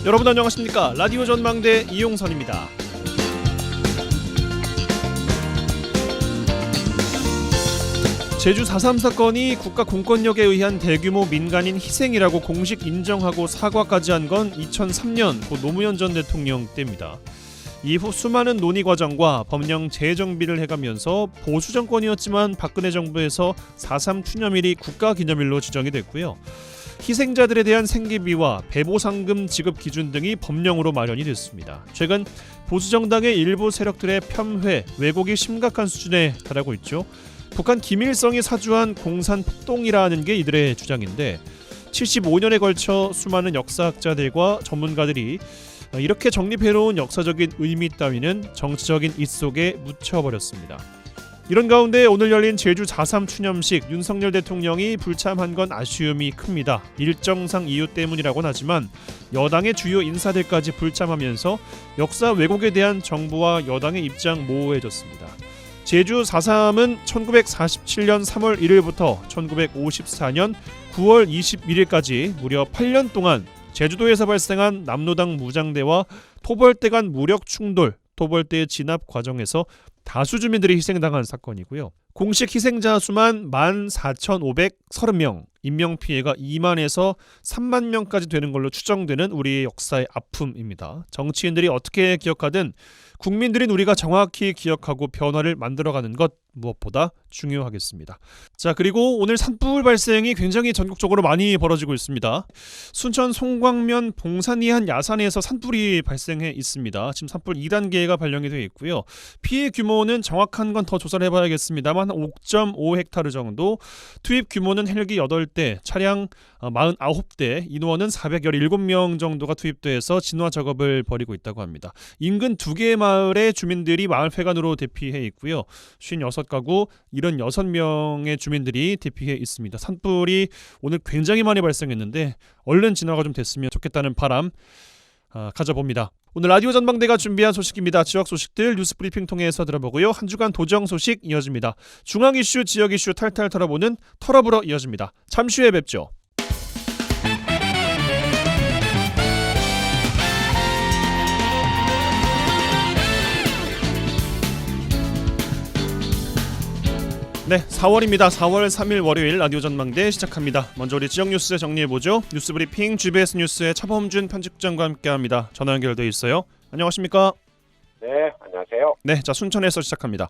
여러분 안녕하십니까? 라디오 전망대 이용선입니다. 제주 4.3 사건이 국가 공권력에 의한 대규모 민간인 희생이라고 공식 인정하고 사과까지 한 건 2003년 고 노무현 전 대통령 때입니다. 이후 수많은 논의 과정과 법령 재정비를 해가면서 보수 정권이었지만 박근혜 정부에서 4.3 추념일이 국가기념일로 지정이 됐고요. 희생자들에 대한 생계비와 배보상금 지급 기준 등이 법령으로 마련이 됐습니다. 최근 보수정당의 일부 세력들의 폄훼, 왜곡이 심각한 수준에 달하고 있죠. 북한 김일성이 사주한 공산 폭동이라는 게 이들의 주장인데 75년에 걸쳐 수많은 역사학자들과 전문가들이 이렇게 정립해놓은 역사적인 의미 따위는 정치적인 잇 속에 묻혀버렸습니다. 이런 가운데 오늘 열린 제주 4.3 추념식 윤석열 대통령이 불참한 건 아쉬움이 큽니다. 일정상 이유 때문이라고는 하지만 여당의 주요 인사들까지 불참하면서 역사 왜곡에 대한 정부와 여당의 입장 모호해졌습니다. 제주 4.3은 1947년 3월 1일부터 1954년 9월 21일까지 무려 8년 동안 제주도에서 발생한 남노당 무장대와 토벌대 간 무력 충돌, 토벌대 진압 과정에서 다수 주민들이 희생당한 사건이고요. 공식 희생자 수만 14,530명, 인명피해가 2만에서 3만 명까지 되는 걸로 추정되는 우리의 역사의 아픔입니다. 정치인들이 어떻게 기억하든 국민들인 우리가 정확히 기억하고 변화를 만들어가는 것 무엇보다 중요하겠습니다. 자, 그리고 오늘 산불 발생이 굉장히 전국적으로 많이 벌어지고 있습니다. 순천 송광면 봉산리 한 야산에서 산불이 발생해 있습니다. 지금 산불 2단계가 발령이 되어 있고요. 피해 규모는 정확한 건 더 조사를 해봐야겠습니다만 5.5헥타르 정도, 투입 규모는 헬기 8대, 차량 49대, 인원은 417명 정도가 투입돼서 진화 작업을 벌이고 있다고 합니다. 인근 2개의 마을의 주민들이 마을회관으로 대피해 있고요. 56가구 76명의 주민들이 대피해 있습니다. 산불이 오늘 굉장히 많이 발생했는데 얼른 진화가 좀 됐으면 좋겠다는 바람 가져봅니다. 오늘 라디오 전망대가 준비한 소식입니다. 지역 소식들 뉴스 브리핑 통해서 들어보고요. 한 주간 도정 소식 이어집니다. 중앙 이슈, 지역 이슈 탈탈 털어보는 털어보러 이어집니다. 잠시 후에 뵙죠. 네, 4월입니다. 4월 3일 월요일 라디오 전망대 시작합니다. 먼저 우리 지역 뉴스 정리해보죠. 뉴스 브리핑 GBS 뉴스의 차범준 편집장과 함께합니다. 전화 연결돼 있어요. 안녕하십니까? 네, 안녕하세요. 네, 자 순천에서 시작합니다.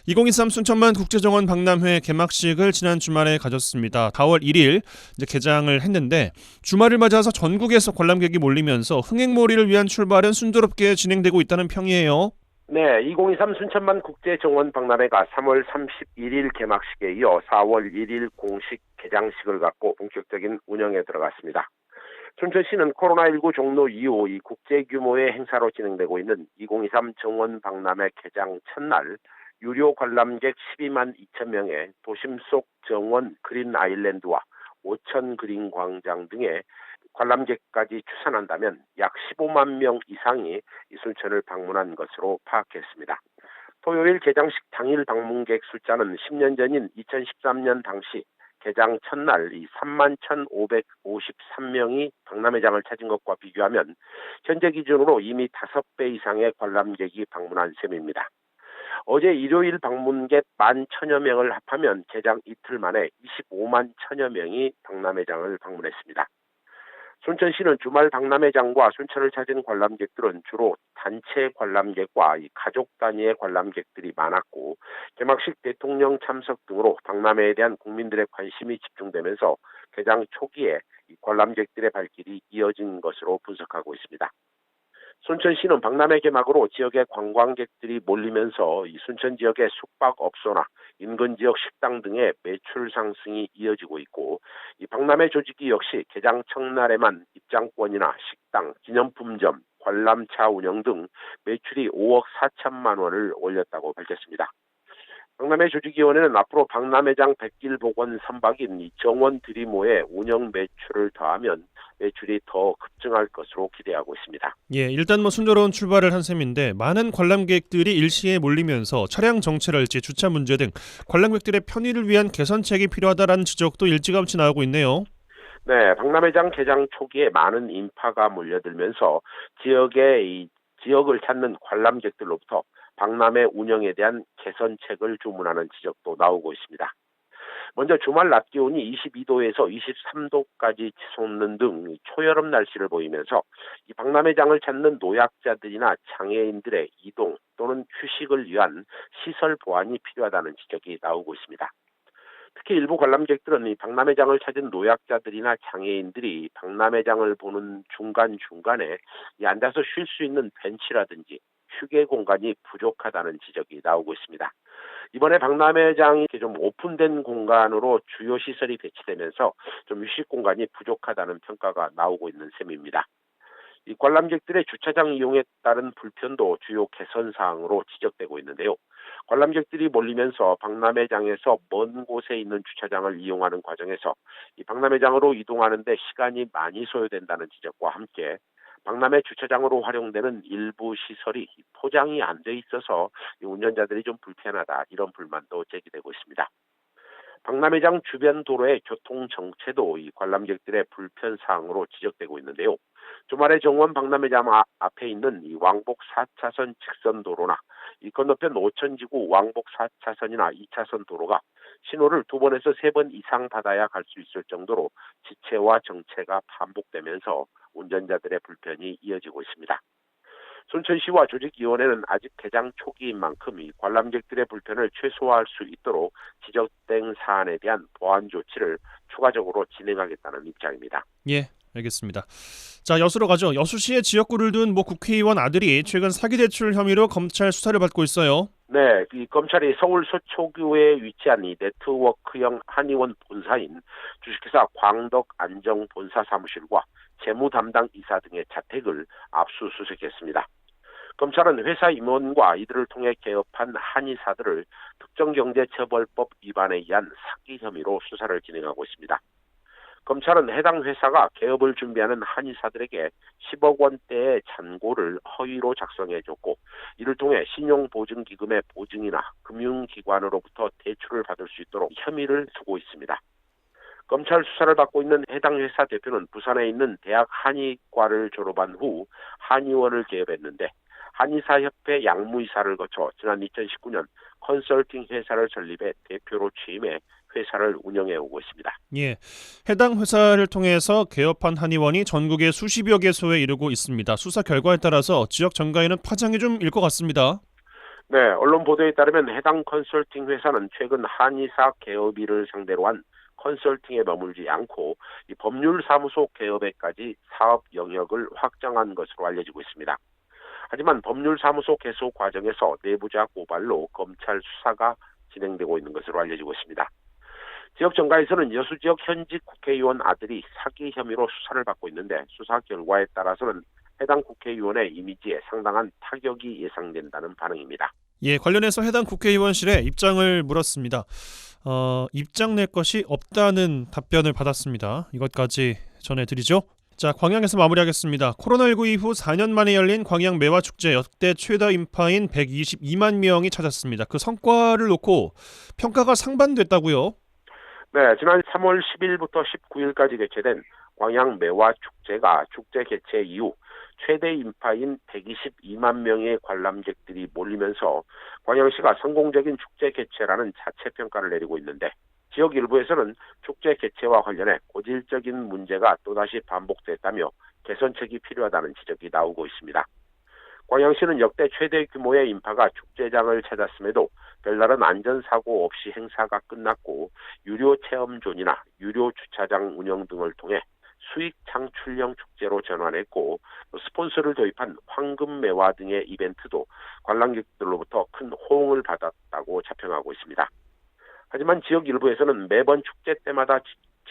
2023 순천만 국제정원 박람회 개막식을 지난 주말에 가졌습니다. 4월 1일 이제 개장을 했는데 주말을 맞아서 전국에서 관람객이 몰리면서 흥행몰이를 위한 출발은 순조롭게 진행되고 있다는 평이에요. 네, 2023 순천만 국제정원 박람회가 3월 31일 개막식에 이어 4월 1일 공식 개장식을 갖고 본격적인 운영에 들어갔습니다. 순천시는 코로나19 종로 이후 이 국제 규모의 행사로 진행되고 있는 2023 정원 박람회 개장 첫날 유료 관람객 12만 2천 명에 도심 속 정원 그린 아일랜드와 오천 그린 광장 등의 관람객까지 추산한다면 약 15만 명 이상이 이 순천을 방문한 것으로 파악했습니다. 토요일 개장식 당일 방문객 숫자는 10년 전인 2013년 당시 개장 첫날 이 3만 1,553명이 박람회장을 찾은 것과 비교하면 현재 기준으로 이미 5배 이상의 관람객이 방문한 셈입니다. 어제 일요일 방문객 11,000여 명을 합하면 개장 이틀 만에 25만 1,000여 명이 박람회장을 방문했습니다. 순천시는 주말 박람회장과 순천을 찾은 관람객들은 주로 단체 관람객과 가족 단위의 관람객들이 많았고 개막식 대통령 참석 등으로 박람회에 대한 국민들의 관심이 집중되면서 개장 초기에 관람객들의 발길이 이어진 것으로 분석하고 있습니다. 순천시는 박람회 개막으로 지역의 관광객들이 몰리면서 이 순천 지역의 숙박업소나 인근 지역 식당 등의 매출 상승이 이어지고 있고 이 박람회 조직이 역시 개장 첫날에만 입장권이나 식당, 기념품점, 관람차 운영 등 매출이 5억 4천만 원을 올렸다고 밝혔습니다. 박람회 조직위원회는 앞으로 박람회장 백길 복원 선박인 이 정원 드리모의 운영 매출을 더하면 매출이 더 급증할 것으로 기대하고 있습니다. 예, 일단 순조로운 출발을 한 셈인데 많은 관람객들이 일시에 몰리면서 차량 정체랄지 주차 문제 등 관람객들의 편의를 위한 개선책이 필요하다라는 지적도 일찌감치 나오고 있네요. 네, 박람회장 개장 초기에 많은 인파가 몰려들면서 지역을 찾는 관람객들로부터 박람회 운영에 대한 개선책을 주문하는 지적도 나오고 있습니다. 먼저 주말 낮 기온이 22도에서 23도까지 치솟는 등 초여름 날씨를 보이면서 이 박람회장을 찾는 노약자들이나 장애인들의 이동 또는 휴식을 위한 시설 보완이 필요하다는 지적이 나오고 있습니다. 특히 일부 관람객들은 이 박람회장을 찾은 노약자들이나 장애인들이 박람회장을 보는 중간중간에 이 앉아서 쉴 수 있는 벤치라든지 휴게 공간이 부족하다는 지적이 나오고 있습니다. 이번에 박람회장이 이렇게 좀 오픈된 공간으로 주요 시설이 배치되면서 좀 휴식 공간이 부족하다는 평가가 나오고 있는 셈입니다. 이 관람객들의 주차장 이용에 따른 불편도 주요 개선 사항으로 지적되고 있는데요. 관람객들이 몰리면서 박람회장에서 먼 곳에 있는 주차장을 이용하는 과정에서 이 박람회장으로 이동하는 데 시간이 많이 소요된다는 지적과 함께 박람회 주차장으로 활용되는 일부 시설이 포장이 안 돼 있어서 운전자들이 좀 불편하다 이런 불만도 제기되고 있습니다. 박람회장 주변 도로의 교통 정체도 이 관람객들의 불편 사항으로 지적되고 있는데요. 주말에 정원 박람회장 앞에 있는 이 왕복 4차선 직선 도로나 이 건너편 오천지구 왕복 4차선이나 2차선 도로가 신호를 2번에서 3번 이상 받아야 갈 수 있을 정도로 지체와 정체가 반복되면서 운전자들의 불편이 이어지고 있습니다. 순천시와 조직위원회는 아직 개장 초기인 만큼 이 관람객들의 불편을 최소화할 수 있도록 지적된 사안에 대한 보완 조치를 추가적으로 진행하겠다는 입장입니다. 예, 알겠습니다. 자, 여수로 가죠. 여수시의 지역구를 둔 모 국회의원 아들이 최근 사기 대출 혐의로 검찰 수사를 받고 있어요. 네, 이 검찰이 서울 서초구에 위치한 이 네트워크형 한의원 본사인 주식회사 광덕 안정 본사 사무실과 재무 담당 이사 등의 자택을 압수수색했습니다. 검찰은 회사 임원과 이들을 통해 개업한 한의사들을 특정경제처벌법 위반에 의한 사기 혐의로 수사를 진행하고 있습니다. 검찰은 해당 회사가 개업을 준비하는 한의사들에게 10억 원대의 잔고를 허위로 작성해줬고 이를 통해 신용보증기금의 보증이나 금융기관으로부터 대출을 받을 수 있도록 혐의를 두고 있습니다. 검찰 수사를 받고 있는 해당 회사 대표는 부산에 있는 대학 한의과를 졸업한 후 한의원을 개업했는데 한의사협회 양무이사를 거쳐 지난 2019년 컨설팅 회사를 설립해 대표로 취임해 회사를 운영해 오고 있습니다. 예, 해당 회사를 통해서 개업한 한의원이 전국의 수십여 개소에 이르고 있습니다. 수사 결과에 따라서 지역 정가에는 파장이 좀 일 것 같습니다. 네, 언론 보도에 따르면 해당 컨설팅 회사는 최근 한의사 개업일을 상대로 한 컨설팅에 머물지 않고 이 법률사무소 개업에까지 사업 영역을 확장한 것으로 알려지고 있습니다. 하지만 법률사무소 개소 과정에서 내부자 고발로 검찰 수사가 진행되고 있는 것으로 알려지고 있습니다. 지역 정가에서는 여수 지역 현직 국회의원 아들이 사기 혐의로 수사를 받고 있는데 수사 결과에 따라서는 해당 국회의원의 이미지에 상당한 타격이 예상된다는 반응입니다. 예, 관련해서 해당 국회의원실에 입장을 물었습니다. 입장 낼 것이 없다는 답변을 받았습니다. 이것까지 전해드리죠. 자, 광양에서 마무리하겠습니다. 코로나19 이후 4년 만에 열린 광양 매화축제 역대 최다 인파인 122만 명이 찾았습니다. 그 성과를 놓고 평가가 상반됐다고요? 네, 지난 3월 10일부터 19일까지 개최된 광양 매화축제가 축제 개최 이후 최대 인파인 122만 명의 관람객들이 몰리면서 광양시가 성공적인 축제 개최라는 자체 평가를 내리고 있는데 지역 일부에서는 축제 개최와 관련해 고질적인 문제가 또다시 반복됐다며 개선책이 필요하다는 지적이 나오고 있습니다. 광양시는 역대 최대 규모의 인파가 축제장을 찾았음에도 별다른 안전사고 없이 행사가 끝났고 유료 체험존이나 유료 주차장 운영 등을 통해 수익 창출형 축제로 전환했고 스폰서를 도입한 황금매화 등의 이벤트도 관람객들로부터 큰 호응을 받았다고 자평하고 있습니다. 하지만 지역 일부에서는 매번 축제 때마다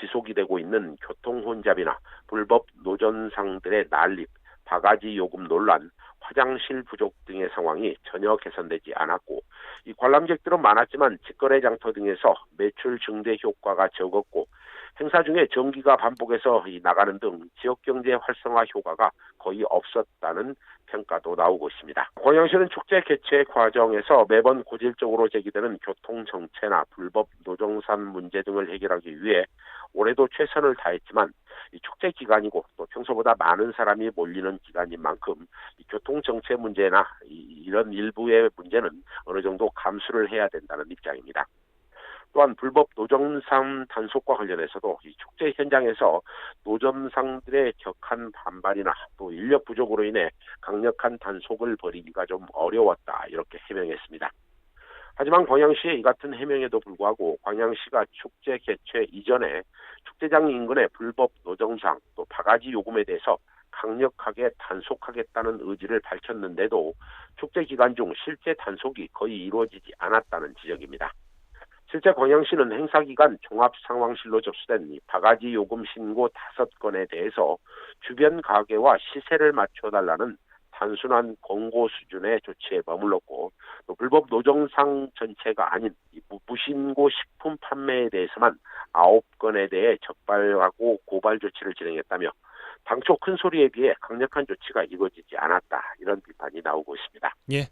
지속이 되고 있는 교통혼잡이나 불법 노점상들의 난립, 바가지 요금 논란, 화장실 부족 등의 상황이 전혀 개선되지 않았고 이 관람객들은 많았지만 직거래 장터 등에서 매출 증대 효과가 적었고 행사 중에 전기가 반복해서 나가는 등 지역경제 활성화 효과가 거의 없었다는 평가도 나오고 있습니다. 광양시는 축제 개최 과정에서 매번 고질적으로 제기되는 교통정체나 불법 노점상 문제 등을 해결하기 위해 올해도 최선을 다했지만 이 축제 기간이고 또 평소보다 많은 사람이 몰리는 기간인 만큼 이 교통정체 문제나 이런 일부의 문제는 어느 정도 감수를 해야 된다는 입장입니다. 또한 불법 노점상 단속과 관련해서도 이 축제 현장에서 노점상들의 격한 반발이나 또 인력 부족으로 인해 강력한 단속을 벌이기가 좀 어려웠다 이렇게 해명했습니다. 하지만 광양시의 이 같은 해명에도 불구하고 광양시가 축제 개최 이전에 축제장 인근의 불법 노점상 또 바가지 요금에 대해서 강력하게 단속하겠다는 의지를 밝혔는데도 축제 기간 중 실제 단속이 거의 이루어지지 않았다는 지적입니다. 실제 광양시는 행사 기간 종합상황실로 접수된 이 바가지 요금 신고 5건에 대해서 주변 가게와 시세를 맞춰달라는 단순한 권고 수준의 조치에 머물렀고 또 불법 노점상 전체가 아닌 이 무신고 식품 판매에 대해서만 9건에 대해 적발하고 고발 조치를 진행했다며 당초 큰 소리에 비해 강력한 조치가 이루어지지 않았다 이런 비판이 나오고 있습니다. 예,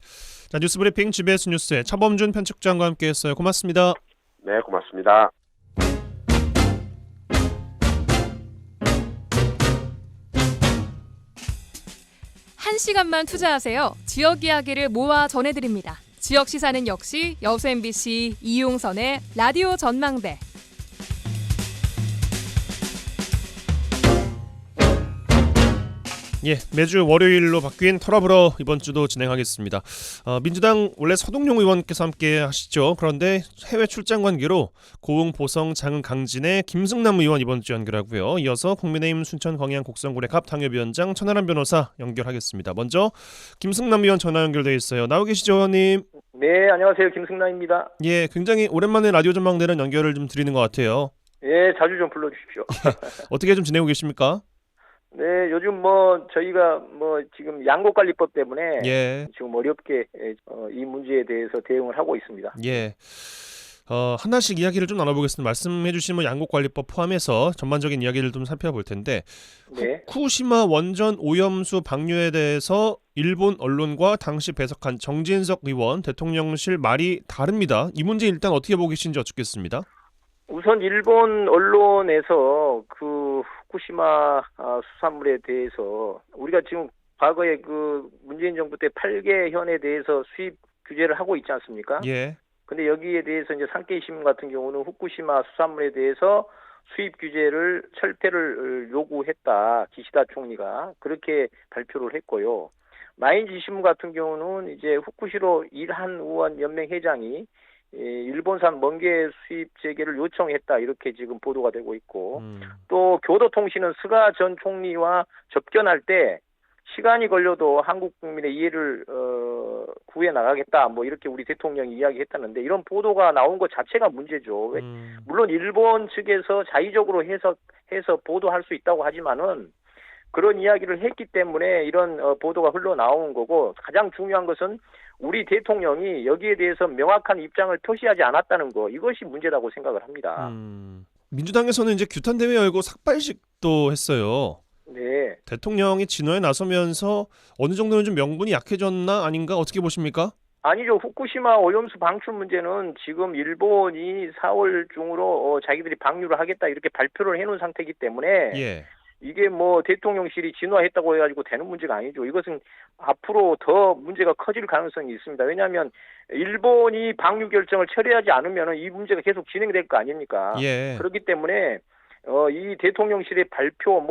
자 뉴스브리핑 GBS 뉴스의 차범준 편집장과 함께했어요. 고맙습니다. 네, 고맙습니다. 한 시간만 투자하세요. 지역 이야기를 모아 전해드립니다. 지역 시사는 역시 여수 MBC 이용선의 라디오 전망대. 예, 매주 월요일로 바뀐 털어불어 이번 주도 진행하겠습니다. 민주당 원래 서동용 의원께서 함께 하시죠. 그런데 해외 출장 관계로 고흥, 보성, 장흥, 강진의 김승남 의원 이번 주 연결하고요. 이어서 국민의힘 순천, 광양, 곡성군의 갑 당협위원장 천하람 변호사 연결하겠습니다. 먼저 김승남 의원 전화 연결돼 있어요. 나오 계시죠, 의원님? 네, 안녕하세요. 김승남입니다. 예, 굉장히 오랜만에 라디오 전망대는 연결을 좀 드리는 것 같아요. 예, 자주 좀 불러주십시오. 어떻게 좀 지내고 계십니까? 네, 요즘 저희가 지금 양곡관리법 때문에 예. 지금 어렵게 이 문제에 대해서 대응을 하고 있습니다. 예. 하나씩 이야기를 좀 나눠보겠습니다. 말씀해주신 양곡관리법 포함해서 전반적인 이야기를 좀 살펴볼 텐데 네. 후쿠시마 원전 오염수 방류에 대해서 일본 언론과 당시 배석한 정진석 의원 대통령실 말이 다릅니다. 이 문제 일단 어떻게 보고 계신지 여쭙겠습니다. 우선 일본 언론에서 그 후쿠시마 수산물에 대해서 우리가 지금 과거에 그 문재인 정부 때 8개 현에 대해서 수입 규제를 하고 있지 않습니까? 예. 근데 여기에 대해서 이제 산케이 신문 같은 경우는 후쿠시마 수산물에 대해서 수입 규제를 철폐를 요구했다. 기시다 총리가 그렇게 발표를 했고요. 마인지 신문 같은 경우는 이제 후쿠시로 일한 의원 연맹 회장이 일본산 멍게 수입 재개를 요청했다 이렇게 지금 보도가 되고 있고 또 교도통신은 스가 전 총리와 접견할 때 시간이 걸려도 한국 국민의 이해를 구해 나가겠다 이렇게 우리 대통령이 이야기했다는데 이런 보도가 나온 것 자체가 문제죠. 물론 일본 측에서 자의적으로 해서 보도할 수 있다고 하지만은 그런 이야기를 했기 때문에 이런 보도가 흘러나온 거고 가장 중요한 것은 우리 대통령이 여기에 대해서 명확한 입장을 표시하지 않았다는 거 이것이 문제라고 생각을 합니다. 민주당에서는 이제 규탄 대회 열고 삭발식도 했어요. 네. 대통령이 진화에 나서면서 어느 정도는 좀 명분이 약해졌나 아닌가 어떻게 보십니까? 아니죠. 후쿠시마 오염수 방출 문제는 지금 일본이 4월 중으로 자기들이 방류를 하겠다 이렇게 발표를 해놓은 상태이기 때문에 예. 이게 대통령실이 진화했다고 해가지고 되는 문제가 아니죠. 이것은 앞으로 더 문제가 커질 가능성이 있습니다. 왜냐하면 일본이 방류 결정을 처리하지 않으면 이 문제가 계속 진행될 거 아닙니까? 예. 그렇기 때문에 이 대통령실의 발표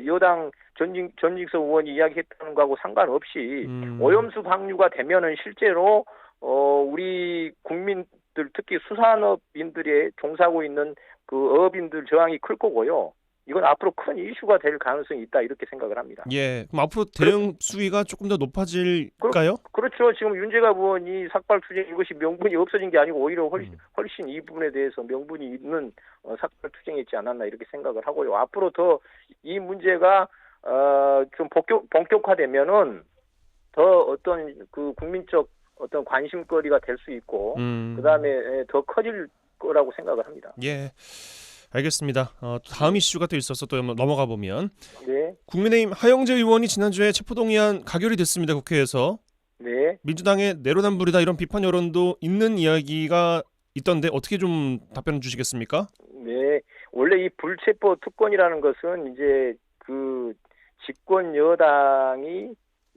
여당 전직석 의원이 이야기했다는 거하고 상관없이 오염수 방류가 되면은 실제로 우리 국민들 특히 수산업인들이 종사하고 있는 그 어업인들 저항이 클 거고요. 이건 앞으로 큰 이슈가 될 가능성이 있다 이렇게 생각을 합니다. 예, 그럼 앞으로 대응 수위가 조금 더 높아질까요? 그렇죠. 지금 윤재갑 의원이 삭발 투쟁 이것이 명분이 없어진 게 아니고 오히려 훨씬 이 부분에 대해서 명분이 있는 삭발 투쟁이지 않았나 이렇게 생각을 하고요. 앞으로 더 이 문제가 좀 본격화되면은 더 어떤 그 국민적 어떤 관심거리가 될 수 있고 그다음에 더 커질 거라고 생각을 합니다. 예. 알겠습니다. 다음 이슈가 또 있어서 또 넘어가 보면 네, 국민의힘 하영재 의원이 지난주에 체포동의안 가결이 됐습니다. 국회에서. 네. 민주당의 내로남불이다 이런 비판 여론도 있는 이야기가 있던데 어떻게 좀 답변 주시겠습니까? 네, 원래 이 불체포 특권이라는 것은 이제 그 집권 여당이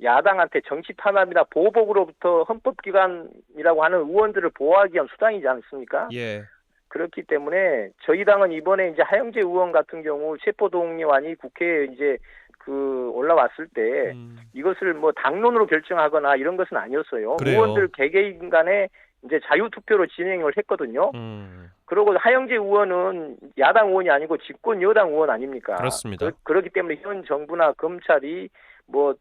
야당한테 정치 탄압이나 보복으로부터 헌법기관이라고 하는 의원들을 보호하기 위한 수단이지 않습니까? 예. 그렇기 때문에 저희 당은 이번에 이제 하영재 의원 같은 경우 체포동의안이 국회에 이제 그 올라왔을 때 이것을 뭐 당론으로 결정하거나 이런 것은 아니었어요. 그래요. 의원들 개개인 간에 이제 자유투표로 진행을 했거든요. 그리고 하영재 의원은 야당 의원이 아니고 집권 여당 의원 아닙니까? 그렇습니다. 그렇기 때문에 현 정부나 검찰이 뭐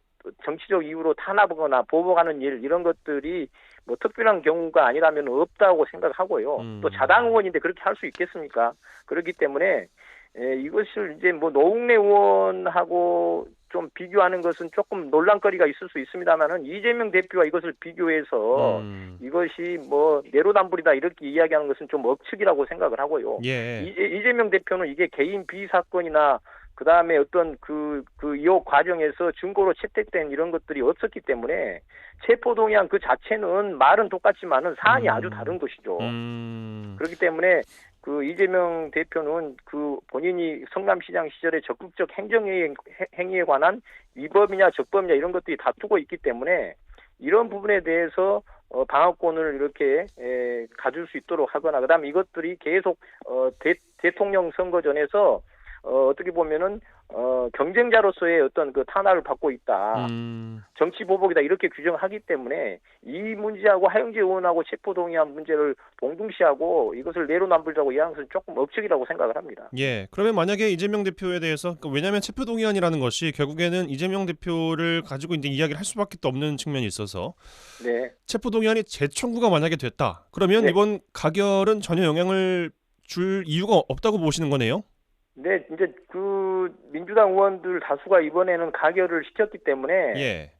정치적 이유로 탄압하거나 보복하는 일 이런 것들이 뭐 특별한 경우가 아니라면 없다고 생각하고요. 또 자당 의원인데 그렇게 할 수 있겠습니까? 그렇기 때문에 이것을 이제 뭐 노웅래 의원하고 좀 비교하는 것은 조금 논란거리가 있을 수 있습니다만은 이재명 대표와 이것을 비교해서 이것이 뭐 내로남불이다 이렇게 이야기하는 것은 좀 억측이라고 생각을 하고요. 예. 이재명 대표는 이게 개인 비위 사건이나 그 다음에 어떤 그 이 과정에서 증거로 채택된 이런 것들이 없었기 때문에 체포동의안 그 자체는 말은 똑같지만은 사안이 아주 다른 것이죠. 그렇기 때문에 그 이재명 대표는 그 본인이 성남시장 시절에 적극적 행위에 관한 위법이냐 적법이냐 이런 것들이 다투고 있기 때문에 이런 부분에 대해서 방어권을 이렇게 가질 수 있도록 하거나 그다음에 이것들이 계속 대통령 선거 전에서 어떻게 보면은 경쟁자로서의 어떤 그 탄압을 받고 있다. 정치 보복이다 이렇게 규정하기 때문에 이 문제하고 하영재 의원하고 체포동의안 문제를 동등시하고 이것을 내로남불이라고 이해하는 것은 조금 억측이라고 생각을 합니다. 예. 그러면 만약에 이재명 대표에 대해서 왜냐하면 체포동의안이라는 것이 결국에는 이재명 대표를 가지고 이제 이야기를 할 수밖에 없는 측면이 있어서 네. 체포동의안이 재청구가 만약에 됐다. 그러면 네. 이번 가결은 전혀 영향을 줄 이유가 없다고 보시는 거네요? 네, 이제 그 민주당 의원들 다수가 이번에는 가결을 시켰기 때문에 예.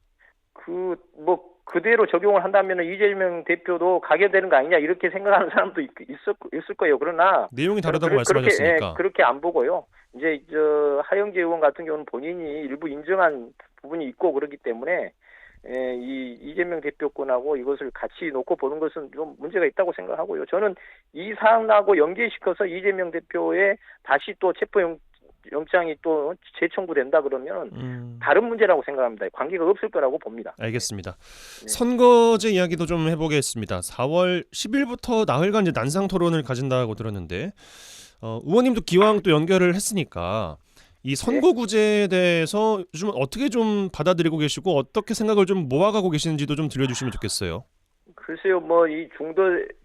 그 뭐 그대로 적용을 한다면 이재명 대표도 가결되는 거 아니냐 이렇게 생각하는 사람도 있을 거예요. 그러나 내용이 다르다고 그렇게, 말씀하셨으니까. 그렇게 안 보고요. 이제 저 하영재 의원 같은 경우는 본인이 일부 인정한 부분이 있고 그렇기 때문에 이 이재명 대표권하고 이것을 같이 놓고 보는 것은 좀 문제가 있다고 생각하고요. 저는 이 사안하고 연계시켜서 이재명 대표의 다시 또 체포영장이 또 재청구된다 그러면 다른 문제라고 생각합니다. 관계가 없을 거라고 봅니다. 알겠습니다. 네. 선거제 이야기도 좀 해보겠습니다. 4월 10일부터 나흘간 이제 난상 토론을 가진다고 들었는데 의원님도 기왕 또 연결을 했으니까 이 선거구제에 대해서 요즘 어떻게 좀 받아들이고 계시고 어떻게 생각을 좀 모아가고 계시는지도 좀 들려주시면 좋겠어요. 글쎄요, 뭐 이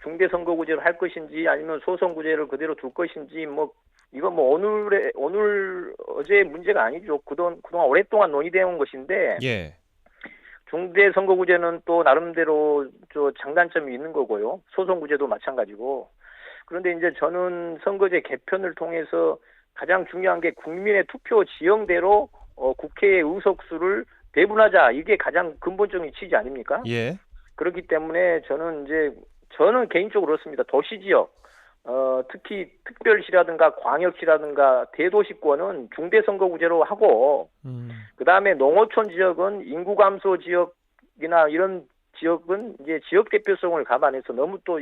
중대 선거구제를 할 것인지 아니면 소선구제를 그대로 둘 것인지 뭐 이건 뭐 오늘 어제의 문제가 아니죠. 그동안 오랫동안 논의되어 온 것인데 예. 중대 선거구제는 또 나름대로 저 장단점이 있는 거고요. 소선구제도 마찬가지고. 그런데 이제 저는 선거제 개편을 통해서 가장 중요한 게 국민의 투표 지형대로 국회의 의석수를 배분하자. 이게 가장 근본적인 취지 아닙니까? 예. 그렇기 때문에 저는 개인적으로 그렇습니다. 도시지역, 특히 특별시라든가 광역시라든가 대도시권은 중대선거구제로 하고 그 다음에 농어촌 지역은 인구 감소 지역이나 이런 지역은 이제 지역 대표성을 감안해서 너무 또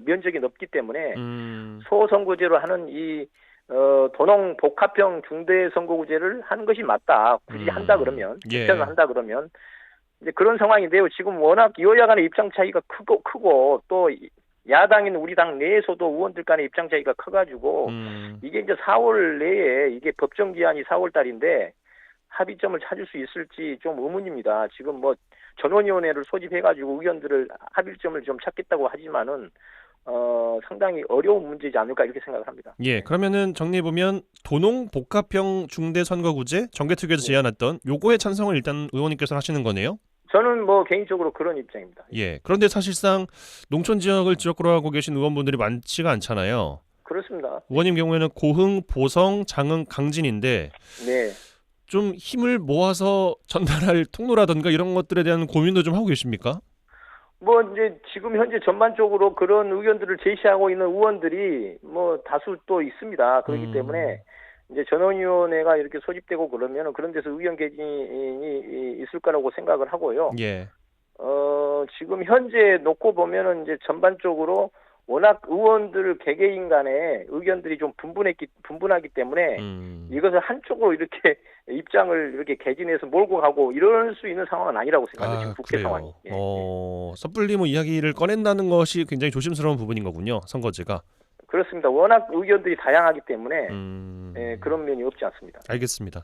면적이 넓기 때문에 소선거제로 하는 이 도농 복합형 중대 선거구제를 하는 것이 맞다. 굳이 한다 그러면 개편을 한다 그러면 이제 그런 상황인데요. 지금 워낙 여야 간의 입장 차이가 크고 또 야당인 우리 당 내에서도 의원들 간의 입장 차이가 커가지고 이게 이제 4월 내에 이게 법정 기한이 4월 달인데 합의점을 찾을 수 있을지 좀 의문입니다. 지금 뭐 전원위원회를 소집해가지고 의원들을 합의점을 좀 찾겠다고 하지만은 상당히 어려운 문제지 않을까 이렇게 생각을 합니다. 예, 그러면은 정리해 보면 도농 복합형 중대 선거구제 정개특위에서 제안했던 요거에 찬성을 일단 의원님께서 하시는 거네요. 저는 뭐 개인적으로 그런 입장입니다. 예, 그런데 사실상 농촌 지역을 지역구로 하고 계신 의원분들이 많지가 않잖아요. 그렇습니다. 의원님 경우에는 고흥, 보성, 장흥, 강진인데 네. 좀 힘을 모아서 전달할 통로라든가 이런 것들에 대한 고민도 좀 하고 계십니까? 뭐 이제 지금 현재 전반적으로 그런 의견들을 제시하고 있는 의원들이 뭐 다수 또 있습니다. 그렇기 때문에 이제 전원위원회가 이렇게 소집되고 그러면은 그런 데서 의견 개진이 있을 거라고 생각을 하고요. 예. 지금 현재 놓고 보면은 이제 전반적으로 워낙 의원들 개개인 간의 의견들이 좀 분분하기 때문에 이것을 한쪽으로 이렇게 입장을 이렇게 개진해서 몰고 가고 이럴 수 있는 상황은 아니라고 생각합니다. 지금 국회 그래요. 상황이. 예. 섣불리 뭐 이야기를 꺼낸다는 것이 굉장히 조심스러운 부분인 거군요. 선거제가. 그렇습니다. 워낙 의견들이 다양하기 때문에 그런 면이 없지 않습니다. 알겠습니다.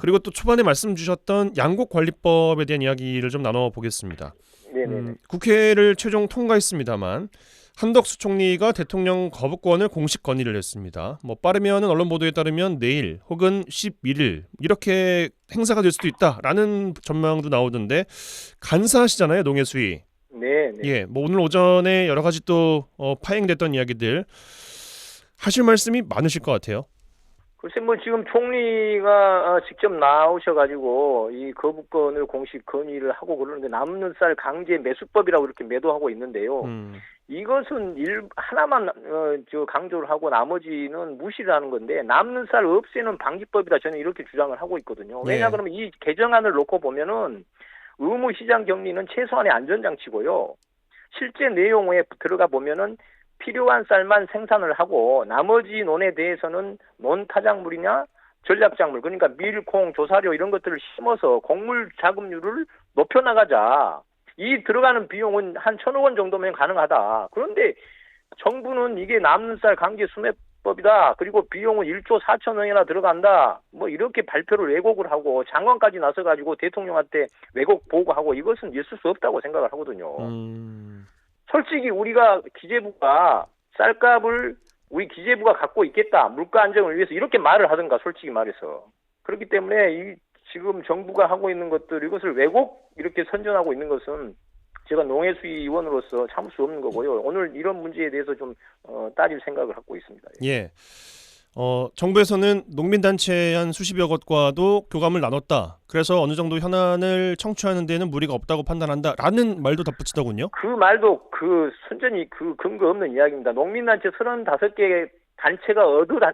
그리고 또 초반에 말씀 주셨던 양곡관리법에 대한 이야기를 좀 나눠보겠습니다. 네네. 국회를 최종 통과했습니다만 한덕수 총리가 대통령 거부권을 공식 건의를 했습니다. 뭐 빠르면은 언론 보도에 따르면 내일 혹은 11일 이렇게 행사가 될 수도 있다라는 전망도 나오던데 간사하시잖아요, 농해수위. 네. 예, 뭐 오늘 오전에 여러 가지 또 파행됐던 이야기들 하실 말씀이 많으실 것 같아요. 글쎄 뭐 지금 총리가 직접 나오셔가지고 이 거부권을 공식 건의를 하고 그러는데 남는 쌀 강제 매수법이라고 이렇게 매도하고 있는데요. 이것은 하나만 강조를 하고 나머지는 무시를 하는 건데 남는 쌀 없애는 방지법이다 저는 이렇게 주장을 하고 있거든요. 왜냐 그러면 이 개정안을 놓고 보면은 의무 시장 격리는 최소한의 안전장치고요. 실제 내용에 들어가 보면은 필요한 쌀만 생산을 하고 나머지 논에 대해서는 논타작물이나 전략작물 그러니까 밀, 콩, 조사료 이런 것들을 심어서 곡물 자급률을 높여나가자. 이 들어가는 비용은 한 1,000억 원 정도면 가능하다. 그런데 정부는 이게 남는 쌀 강제 수매법이다. 그리고 비용은 1조 4천억이나 들어간다. 뭐 이렇게 발표를 왜곡을 하고 장관까지 나서가지고 대통령한테 왜곡 보고하고 이것은 있을 수 없다고 생각을 하거든요. 솔직히 우리가 기재부가 쌀값을 우리 기재부가 갖고 있겠다. 물가 안정을 위해서 이렇게 말을 하든가 솔직히 말해서. 그렇기 때문에 이 지금 정부가 하고 있는 것들 이것을 왜곡 이렇게 선전하고 있는 것은 제가 농해수위 의원으로서 참을 수 없는 거고요. 오늘 이런 문제에 대해서 좀 따질 생각을 갖고 있습니다. 예. 정부에서는 농민단체 한 수십여 곳과도 교감을 나눴다. 그래서 어느 정도 현안을 청취하는 데는 무리가 없다고 판단한다라는 말도 덧붙이더군요. 그 말도 순전히 근거 없는 이야기입니다. 농민단체 35개 단체가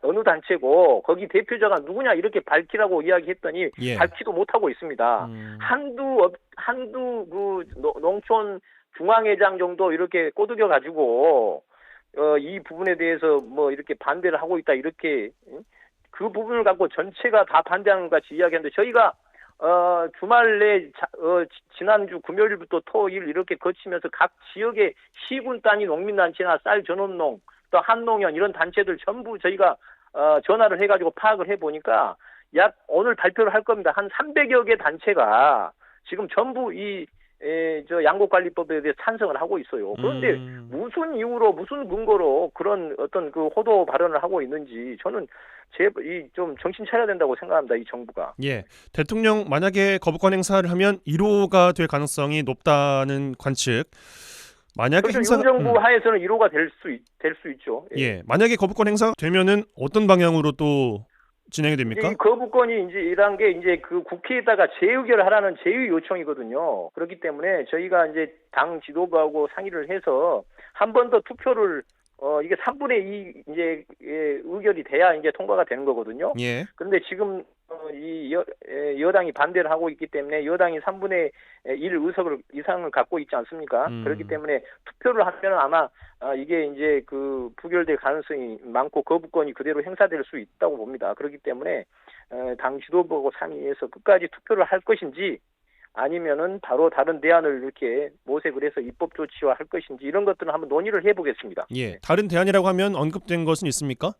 어느 단체고 거기 대표자가 누구냐 이렇게 밝히라고 이야기했더니 밝히도 못하고 있습니다. 한두 농촌 중앙회장 정도 이렇게 꼬드겨 가지고 이 부분에 대해서 뭐 이렇게 반대를 하고 있다 이렇게 그 부분을 갖고 전체가 다 반대하는 것 같이 이야기하는데 저희가 주말 내 지난주 금요일부터 토일 이렇게 거치면서 각 지역의 시군 단위 농민단체나 쌀 전원농 또 한농연 이런 단체들 전부 저희가 전화를 해가지고 파악을 해보니까 약 오늘 발표를 할 겁니다. 한 300여 개 단체가 지금 전부 양곡관리법에 대해 찬성을 하고 있어요. 그런데 무슨 이유로 무슨 근거로 그런 어떤 그 호도 발언을 하고 있는지 저는 좀 정신 차려야 된다고 생각합니다. 이 정부가. 예, 대통령 만약에 거부권 행사를 하면 1호가 될 가능성이 높다는 관측. 만약에 그렇죠. 윤 정부 하에서는 1호가 될 수 있죠. 예, 만약에 거부권 행사가 되면은 어떤 방향으로 또 진행이 됩니까? 이 거부권이 이제 이란 게 이제 그 국회에다가 재의결을 하라는 재의 요청이거든요. 그렇기 때문에 저희가 이제 당 지도부하고 상의를 해서 한 번 더 투표를 이게 3분의 2 이제 의결이 돼야 이제 통과가 되는 거거든요. 예. 그런데 지금 이 여당이 반대를 하고 있기 때문에 여당이 3분의 1 의석을 이상을 갖고 있지 않습니까? 그렇기 때문에 투표를 하면 아마 이게 이제 그 부결될 가능성이 많고 거부권이 그대로 행사될 수 있다고 봅니다. 그렇기 때문에 당 지도부하고 상의해서 끝까지 투표를 할 것인지 아니면은 바로 다른 대안을 이렇게 모색을 해서 입법 조치화 할 것인지 이런 것들은 한번 논의를 해보겠습니다. 예, 다른 대안이라고 하면 언급된 것은 있습니까?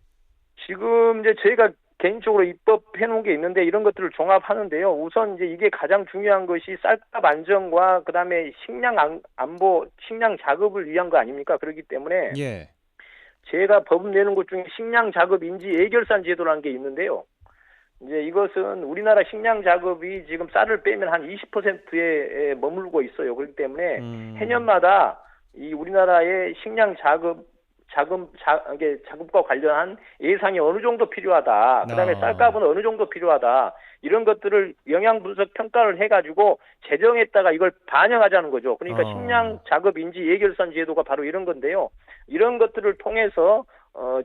지금 이제 저희가 개인적으로 입법해 놓은 게 있는데 이런 것들을 종합하는데요. 우선 이제 이게 가장 중요한 것이 쌀값 안정과 그다음에 식량 안보, 식량 작업을 위한 거 아닙니까? 그렇기 때문에 제가 법 내는 것 중에 식량 작업 인지 예결산 제도라는 게 있는데요. 이제 이것은 우리나라 식량 작업이 지금 쌀을 빼면 한 20%에 머물고 있어요. 그렇기 때문에 해년마다 이 우리나라의 식량 작업 이게 자금과 관련한 예산이 어느 정도 필요하다. 그다음에 쌀값은 어느 정도 필요하다. 이런 것들을 영양 분석 평가를 해가지고 재정에다가 이걸 반영하자는 거죠. 그러니까 식량 자급 인지 예결산 제도가 바로 이런 건데요. 이런 것들을 통해서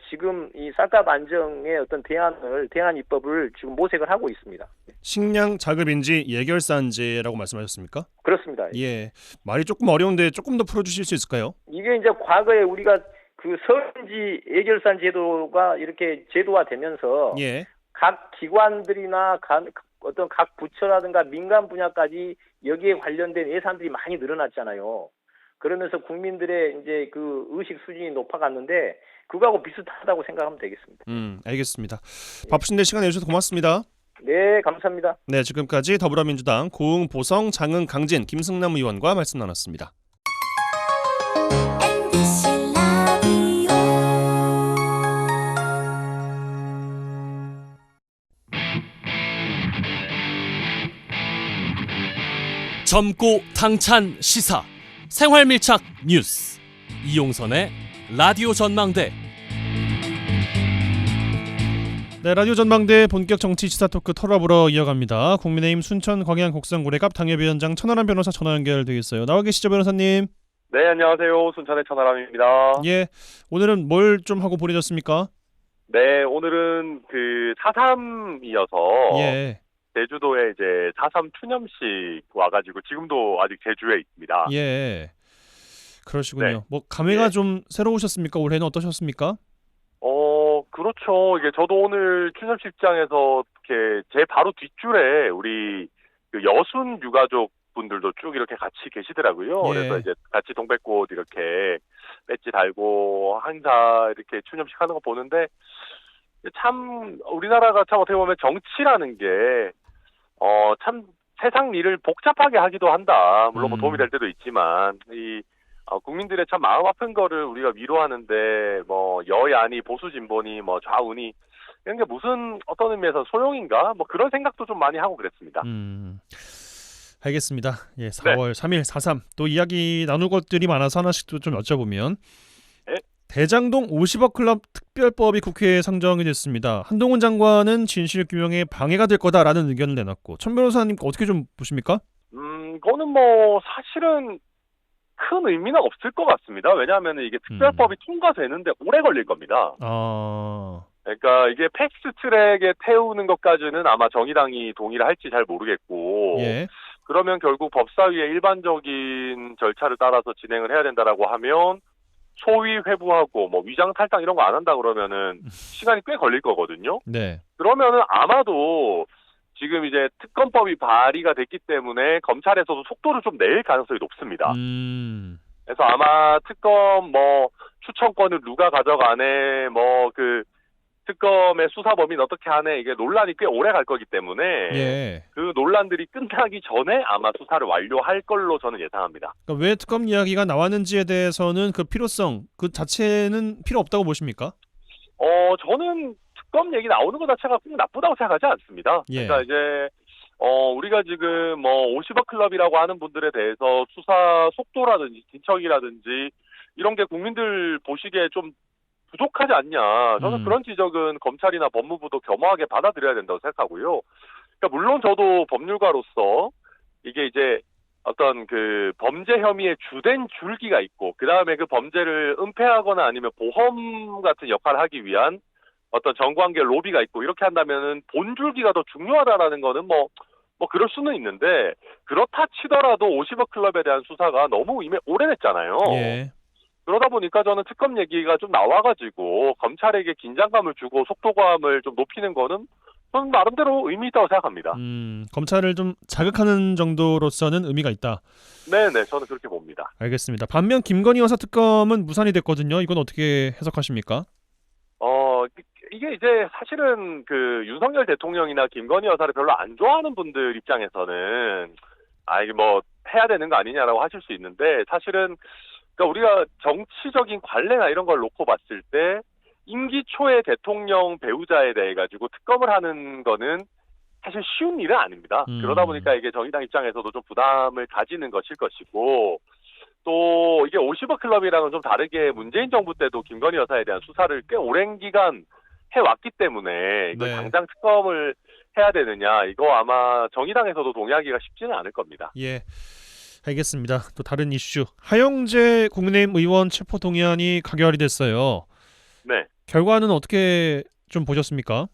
지금 이 쌀값 안정의 어떤 대안 입법을 지금 모색을 하고 있습니다. 식량 자급인지 예결산제라고 말씀하셨습니까? 그렇습니다. 예, 말이 조금 어려운데 조금 더 풀어주실 수 있을까요? 이게 이제 과거에 우리가 그 서인지 예결산 제도가 이렇게 제도화되면서 예. 각 기관들이나 어떤 각 부처라든가 민간 분야까지 여기에 관련된 예산들이 많이 늘어났잖아요. 그러면서 국민들의 이제 그 의식 수준이 높아갔는데 그거하고 비슷하다고 생각하면 되겠습니다. 알겠습니다. 바쁘신데 시간 내주셔서 고맙습니다. 네, 감사합니다. 네, 지금까지 더불어민주당 고흥 보성 장흥 강진 김승남 의원과 말씀 나눴습니다. 젊고 당찬 시사 생활밀착 뉴스 이용선의 라디오 전망대. 네, 라디오 전망대 본격 정치 시사 토크 털어보러 이어갑니다. 국민의힘 순천 광양 곡성 고래갑 당협위원장 천하람 변호사 전화 연결돼 있어요. 나와 계시죠, 변호사님? 네, 안녕하세요. 순천의 천하람입니다. 예, 오늘은 뭘 좀 하고 보내셨습니까? 네, 오늘은 그 4.3이어서 예, 제주도에 이제 4.3 추념식 와가지고 지금도 아직 제주에 있습니다. 예, 그러시군요. 네. 뭐 감회가 예. 좀 새로우셨습니까? 올해는 어떠셨습니까? 그렇죠. 이게 저도 오늘 추념식장에서 이렇게 제 바로 뒷줄에 우리 그 여순 유가족 분들도 쭉 이렇게 같이 계시더라고요. 예. 그래서 이제 같이 동백꽃 이렇게 배지 달고 항상 이렇게 추념식 하는 거 보는데 참 우리나라가 참 어떻게 보면 정치라는 게 참 세상 일을 복잡하게 하기도 한다. 물론 뭐 도움이 될 때도 있지만 국민들의 참 마음 아픈 거를 우리가 위로하는데 뭐 여야니 보수 진보니 뭐 좌우니 이런 게 무슨 어떤 의미에서 소용인가 뭐 그런 생각도 좀 많이 하고 그랬습니다. 알겠습니다. 예, 4월 3일 4.3 또 이야기 나눌 것들이 많아서 하나씩 또 좀 여쭤보면 네? 대장동 50억 클럽 특별법이 국회에 상정이 됐습니다. 한동훈 장관은 진실 규명에 방해가 될 거다라는 의견을 내놨고 천 변호사님 어떻게 좀 보십니까? 그거는 뭐 사실은 큰 의미는 없을 것 같습니다. 왜냐하면 이게 특별법이 통과되는데 오래 걸릴 겁니다. 그러니까 이게 패스트트랙에 태우는 것까지는 아마 정의당이 동의를 할지 잘 모르겠고 예. 그러면 결국 법사위의 일반적인 절차를 따라서 진행을 해야 된다라고 하면 소위 회부하고 뭐 위장 탈당 이런 거 안 한다 그러면은 시간이 꽤 걸릴 거거든요. 네. 그러면은 아마도 지금 이제 특검법이 발의가 됐기 때문에 검찰에서도 속도를 좀 낼 가능성이 높습니다. 그래서 아마 특검 뭐 추천권을 누가 가져가네 뭐 그 특검의 수사 범위는 어떻게 하네 이게 논란이 꽤 오래 갈 거기 때문에 예. 그 논란들이 끝나기 전에 아마 수사를 완료할 걸로 저는 예상합니다. 그러니까 왜 특검 이야기가 나왔는지에 대해서는 그 필요성 그 자체는 필요 없다고 보십니까? 저는 특검 얘기 나오는 것 자체가 꼭 나쁘다고 생각하지 않습니다. 예. 그러니까 이제 우리가 지금 뭐 50억 클럽이라고 하는 분들에 대해서 수사 속도라든지 진척이라든지 이런 게 국민들 보시기에 좀 부족하지 않냐. 저는 그런 지적은 검찰이나 법무부도 겸허하게 받아들여야 된다고 생각하고요. 그러니까 물론 저도 법률가로서 이게 이제 어떤 그 범죄 혐의의 주된 줄기가 있고 그 다음에 그 범죄를 은폐하거나 아니면 보험 같은 역할을 하기 위한 어떤 정관계 로비가 있고 이렇게 한다면은 본줄기가 더 중요하다라는 거는 뭐 그럴 수는 있는데 그렇다 치더라도 50억 클럽에 대한 수사가 너무 이미 오래됐잖아요. 예. 그러다 보니까 저는 특검 얘기가 좀 나와가지고 검찰에게 긴장감을 주고 속도감을 좀 높이는 거는 저는 나름대로 의미 있다고 생각합니다. 검찰을 좀 자극하는 정도로서는 의미가 있다. 네네, 저는 그렇게 봅니다. 알겠습니다. 반면 김건희 여사 특검은 무산이 됐거든요. 이건 어떻게 해석하십니까? 이게 이제 사실은 그 윤석열 대통령이나 김건희 여사를 별로 안 좋아하는 분들 입장에서는 이게 뭐 해야 되는 거 아니냐라고 하실 수 있는데 사실은 그러니까 우리가 정치적인 관례나 이런 걸 놓고 봤을 때 임기 초에 대통령 배우자에 대해 가지고 특검을 하는 거는 사실 쉬운 일은 아닙니다. 그러다 보니까 이게 정의당 입장에서도 좀 부담을 가지는 것일 것이고 또 이게 50억 클럽이랑은 좀 다르게 문재인 정부 때도 김건희 여사에 대한 수사를 꽤 오랜 기간 해왔기 때문에 이걸 네. 당장 특검을 해야 되느냐, 이거 아마 정의당에서도 동의하기가 쉽지는 않을 겁니다. 예. 알겠습니다. 또 다른 이슈. 하영재 국민의힘 의원 체포 동의안이 가결이 됐어요. 네. 결과는 어떻게 좀 보셨습니까?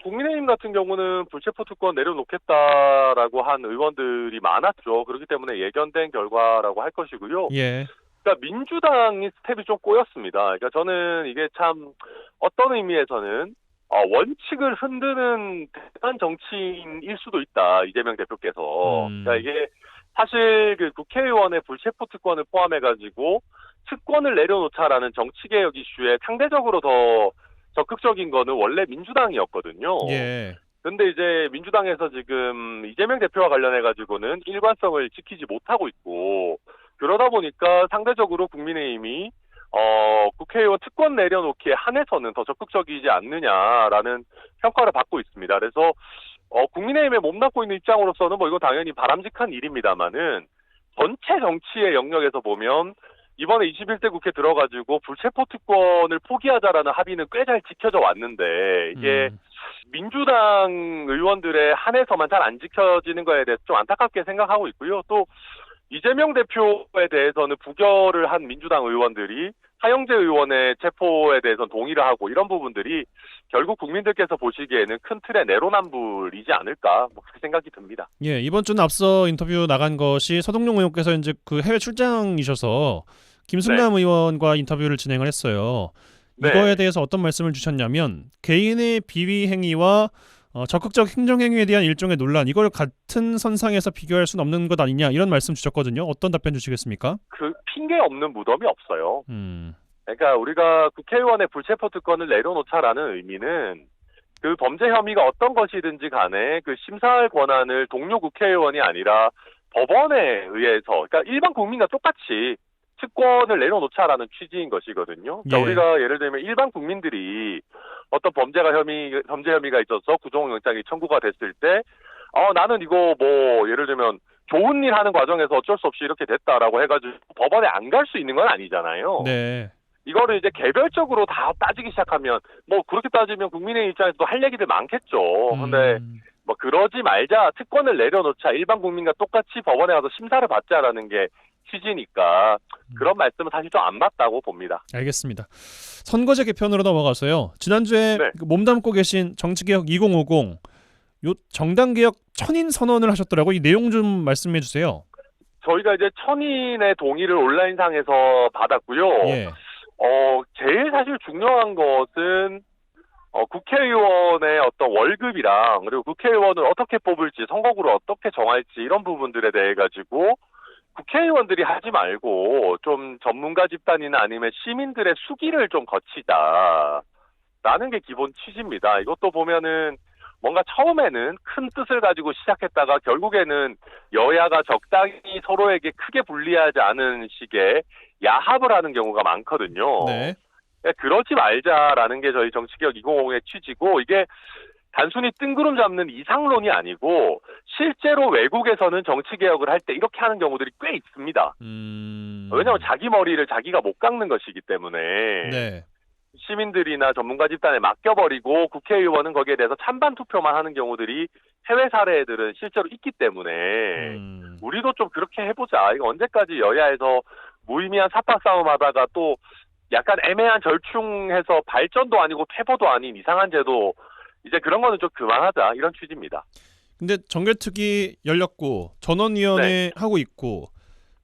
국민의힘 같은 경우는 불체포 특권 내려놓겠다라고 한 의원들이 많았죠. 그렇기 때문에 예견된 결과라고 할 것이고요. 예. 그러니까 민주당이 스텝이 좀 꼬였습니다. 그러니까 저는 이게 참 어떤 의미에서는 원칙을 흔드는 대단한 정치인일 수도 있다, 이재명 대표께서. 그러니까 이게 사실 그 국회의원의 불체포 특권을 포함해가지고 특권을 내려놓자라는 정치개혁 이슈에 상대적으로 더 적극적인 거는 원래 민주당이었거든요. 예. 근데 이제 민주당에서 지금 이재명 대표와 관련해가지고는 일관성을 지키지 못하고 있고, 그러다 보니까 상대적으로 국민의힘이 국회의원 특권 내려놓기에 한해서는 더 적극적이지 않느냐라는 평가를 받고 있습니다. 그래서 국민의힘에 몸담고 있는 입장으로서는 뭐 이건 당연히 바람직한 일입니다만은, 전체 정치의 영역에서 보면 이번에 21대 국회 들어가지고 불체포 특권을 포기하자라는 합의는 꽤 잘 지켜져 왔는데, 이게 민주당 의원들의 한해서만 잘 안 지켜지는 거에 대해서 좀 안타깝게 생각하고 있고요. 또 이재명 대표에 대해서는 부결을 한 민주당 의원들이 하영재 의원의 체포에 대해서 동의를 하고, 이런 부분들이 결국 국민들께서 보시기에는 큰 틀의 내로남불이지 않을까, 뭐 그렇게 생각이 듭니다. 예, 이번 주는 앞서 인터뷰 나간 것이 서동룡 의원께서 이제 그 해외 출장이셔서 김승남 의원과 인터뷰를 진행을 했어요. 네. 이거에 대해서 어떤 말씀을 주셨냐면, 개인의 비위 행위와 적극적 행정 행위에 대한 일종의 논란, 이걸 같은 선상에서 비교할 수는 없는 것 아니냐, 이런 말씀 주셨거든요. 어떤 답변 주시겠습니까? 그 핑계 없는 무덤이 없어요. 음. 그러니까 우리가 국회의원의 불체포 특권을 내려놓자라는 의미는 그 범죄 혐의가 어떤 것이든지 간에 그 심사할 권한을 동료 국회의원이 아니라 법원에 의해서, 그러니까 일반 국민과 똑같이 특권을 내려놓자라는 취지인 것이거든요. 그러니까 예. 우리가 예를 들면 일반 국민들이 어떤 범죄 혐의가 있어서 구속영장이 청구가 됐을 때, 나는 이거 뭐 예를 들면 좋은 일 하는 과정에서 어쩔 수 없이 이렇게 됐다라고 해가지고 법원에 안 갈 수 있는 건 아니잖아요. 네. 이거를 이제 개별적으로 다 따지기 시작하면, 뭐 그렇게 따지면 국민의 입장에서도 할 얘기들 많겠죠. 근데 뭐 그러지 말자, 특권을 내려놓자, 일반 국민과 똑같이 법원에 가서 심사를 받자라는 게 취지니까 그런 말씀은 사실 좀 안 맞다고 봅니다. 알겠습니다. 선거제 개편으로 넘어가서요. 지난주에 네. 몸담고 계신 정치개혁 2050, 요 정당개혁 천인 선언을 하셨더라고요. 이 내용 좀 말씀해 주세요. 저희가 이제 1000인의 동의를 온라인상에서 받았고요. 예. 제일 사실 중요한 것은 국회의원의 어떤 월급이랑, 그리고 국회의원을 어떻게 뽑을지, 선거구를 어떻게 정할지, 이런 부분들에 대해 가지고 국회의원들이 하지 말고 좀 전문가 집단이나 아니면 시민들의 수기를 좀 거치자라는 게 기본 취지입니다. 이것도 보면은 뭔가 처음에는 큰 뜻을 가지고 시작했다가 결국에는 여야가 적당히 서로에게 크게 불리하지 않은 식의 야합을 하는 경우가 많거든요. 네. 그러지 말자라는 게 저희 정치개혁 2050의 취지고, 이게 단순히 뜬구름 잡는 이상론이 아니고 실제로 외국에서는 정치개혁을 할 때 이렇게 하는 경우들이 꽤 있습니다. 왜냐하면 자기 머리를 자기가 못 깎는 것이기 때문에 네. 시민들이나 전문가 집단에 맡겨버리고 국회의원은 거기에 대해서 찬반 투표만 하는 경우들이 해외 사례들은 실제로 있기 때문에 우리도 좀 그렇게 해보자. 이거 언제까지 여야에서 무의미한 사파 싸움 하다가 또 약간 애매한 절충해서 발전도 아니고 퇴보도 아닌 이상한 제도, 이제 그런 거는 좀 그만하자, 이런 취지입니다. 근데 정개특위 열렸고 전원위원회 하고 있고,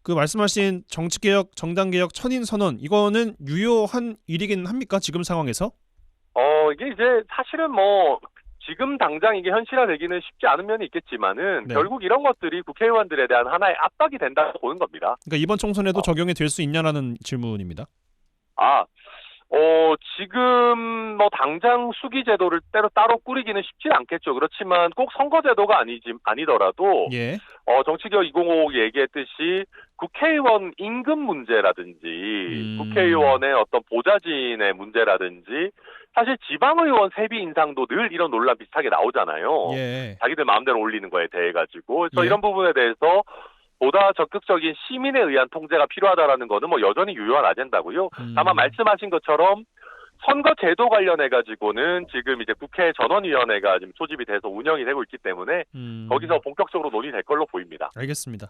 그 말씀하신 정치개혁, 정당개혁 천인 선언, 이거는 유효한 일이긴 합니까? 지금 상황에서? 이게 이제 사실은 뭐 지금 당장 이게 현실화되기는 쉽지 않은 면이 있겠지만은 네. 결국 이런 것들이 국회의원들에 대한 하나의 압박이 된다고 보는 겁니다. 그러니까 이번 총선에도 적용이 될 수 있냐라는 질문입니다. 지금 뭐 당장 수기 제도를 따로 꾸리기는 쉽지 않겠죠. 그렇지만 꼭 선거제도가 아니더라도 예. 정치개혁 2050 얘기했듯이 국회의원 임금 문제라든지 국회의원의 어떤 보좌진의 문제라든지, 사실 지방의원 세비 인상도 늘 이런 논란 비슷하게 나오잖아요. 예. 자기들 마음대로 올리는 거에 대해 가지고. 그래서 예. 이런 부분에 대해서 보다 적극적인 시민에 의한 통제가 필요하다라는 거는 뭐 여전히 유효한 아젠다고요. 다만 말씀하신 것처럼 선거 제도 관련해 가지고는 지금 이제 국회 전원위원회가 지금 소집이 돼서 운영이 되고 있기 때문에 거기서 본격적으로 논의될 걸로 보입니다. 알겠습니다.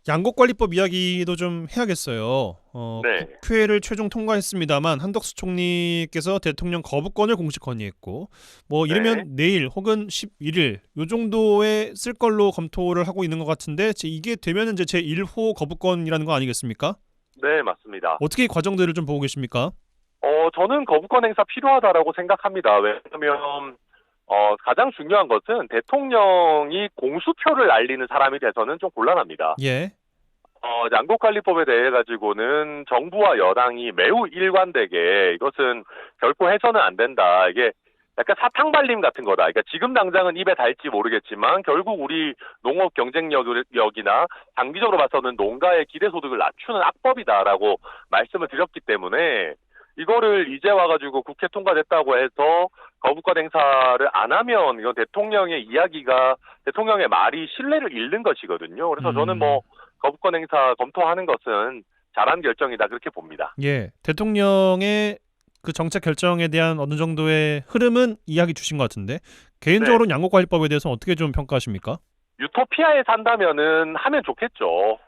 양곡관리법 이야기도 좀 해야겠어요. 네. 국회를 최종 통과했습니다만 한덕수 총리께서 대통령 거부권을 공식 건의했고 뭐 이르면 내일 혹은 11일 요 정도에 쓸 걸로 검토를 하고 있는 것 같은데 이게 되면은 이제 제 1호 거부권이라는 거 아니겠습니까? 네, 맞습니다. 어떻게 이 과정들을 좀 보고 계십니까? 저는 거부권 행사 필요하다라고 생각합니다. 왜냐하면 가장 중요한 것은 대통령이 공수표를 날리는 사람이 돼서는 좀 곤란합니다. 예. 양곡관리법에 대해 가지고는 정부와 여당이 매우 일관되게 이것은 결코 해서는 안 된다. 이게 약간 사탕발림 같은 거다. 그러니까 지금 당장은 입에 달지 모르겠지만 결국 우리 농업 경쟁력이나 장기적으로 봐서는 농가의 기대소득을 낮추는 악법이다라고 말씀을 드렸기 때문에 이거를 이제 와가지고 국회 통과됐다고 해서 거부권 행사를 안 하면 이건 대통령의 이야기가 대통령의 말이 신뢰를 잃는 것이거든요. 그래서 저는 뭐 거부권 행사 검토하는 것은 잘한 결정이다 그렇게 봅니다. 예. 대통령의 그 정책 결정에 대한 어느 정도의 흐름은 이야기 주신 것 같은데 개인적으로는 양곡관리법에 대해서 어떻게 좀 평가하십니까? 유토피아에 산다면은 하면 좋겠죠.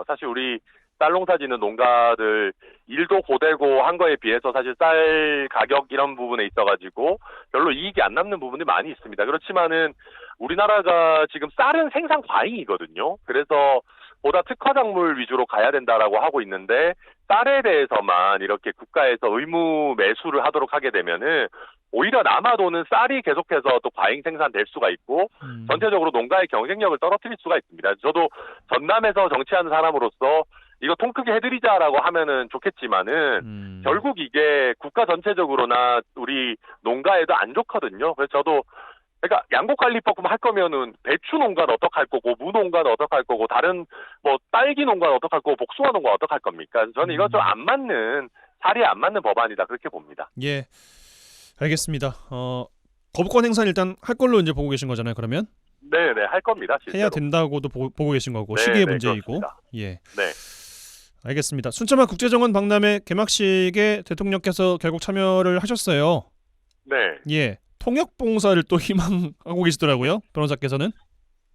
사실 우리 쌀 농사 짓는 농가들 일도 고되고 한 거에 비해서 사실 쌀 가격 이런 부분에 있어가지고 별로 이익이 안 남는 부분이 많이 있습니다. 그렇지만은 우리나라가 지금 쌀은 생산 과잉이거든요. 그래서 보다 특화 작물 위주로 가야 된다라고 하고 있는데 쌀에 대해서만 이렇게 국가에서 의무 매수를 하도록 하게 되면은 오히려 남아도는 쌀이 계속해서 또 과잉 생산될 수가 있고 전체적으로 농가의 경쟁력을 떨어뜨릴 수가 있습니다. 저도 전남에서 정치하는 사람으로서 이거 통 크게 해드리자라고 하면은 좋겠지만은 결국 이게 국가 전체적으로나 우리 농가에도 안 좋거든요. 그래서 저도 그러니까 양곡관리법 할 거면은 배추 농가는 어떡할 거고 무 농가는 어떡할 거고 다른 뭐 딸기 농가는 어떡할 거고 복숭아 농가는 어떡할 겁니까? 저는 이거 좀 안 맞는 살이 안 맞는 법안이다 그렇게 봅니다. 예, 알겠습니다. 거부권 행사는 일단 할 걸로 이제 보고 계신 거잖아요. 그러면 네네 할 겁니다. 실제로. 해야 된다고도 보고 계신 거고 네, 시기의 네, 문제이고. 그렇습니다. 예. 네. 알겠습니다. 순천만 국제정원 박람회 개막식에 대통령께서 결국 참여를 하셨어요. 네. 예. 통역 봉사를 또 희망하고 계시더라고요. 변호사께서는.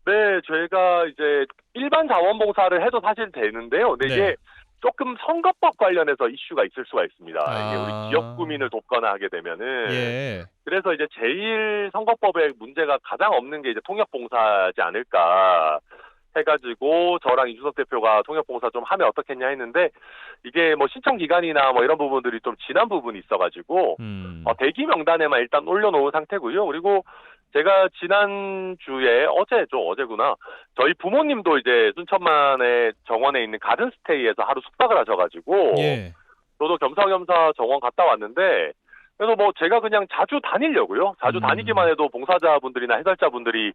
네, 저희가 이제 일반 자원봉사를 해도 사실 되는데요. 근데 이게 조금 선거법 관련해서 이슈가 있을 수가 있습니다. 이게 우리 지역 구민을 돕거나 하게 되면은. 예. 그래서 이제 제일 선거법에 문제가 가장 없는 게 이제 통역봉사지 않을까 해가지고 저랑 이준석 대표가 통역봉사 좀 하면 어떻겠냐 했는데 이게 뭐 신청 기간이나 뭐 이런 부분들이 좀 지난 부분이 있어가지고 대기 명단에만 일단 올려놓은 상태고요. 그리고 제가 지난주에 어제구나. 저희 부모님도 이제 순천만의 정원에 있는 가든스테이에서 하루 숙박을 하셔가지고 예. 저도 겸사겸사 정원 갔다 왔는데 그래서 뭐 제가 그냥 자주 다니려고요. 자주 다니기만 해도 봉사자분들이나 해설자분들이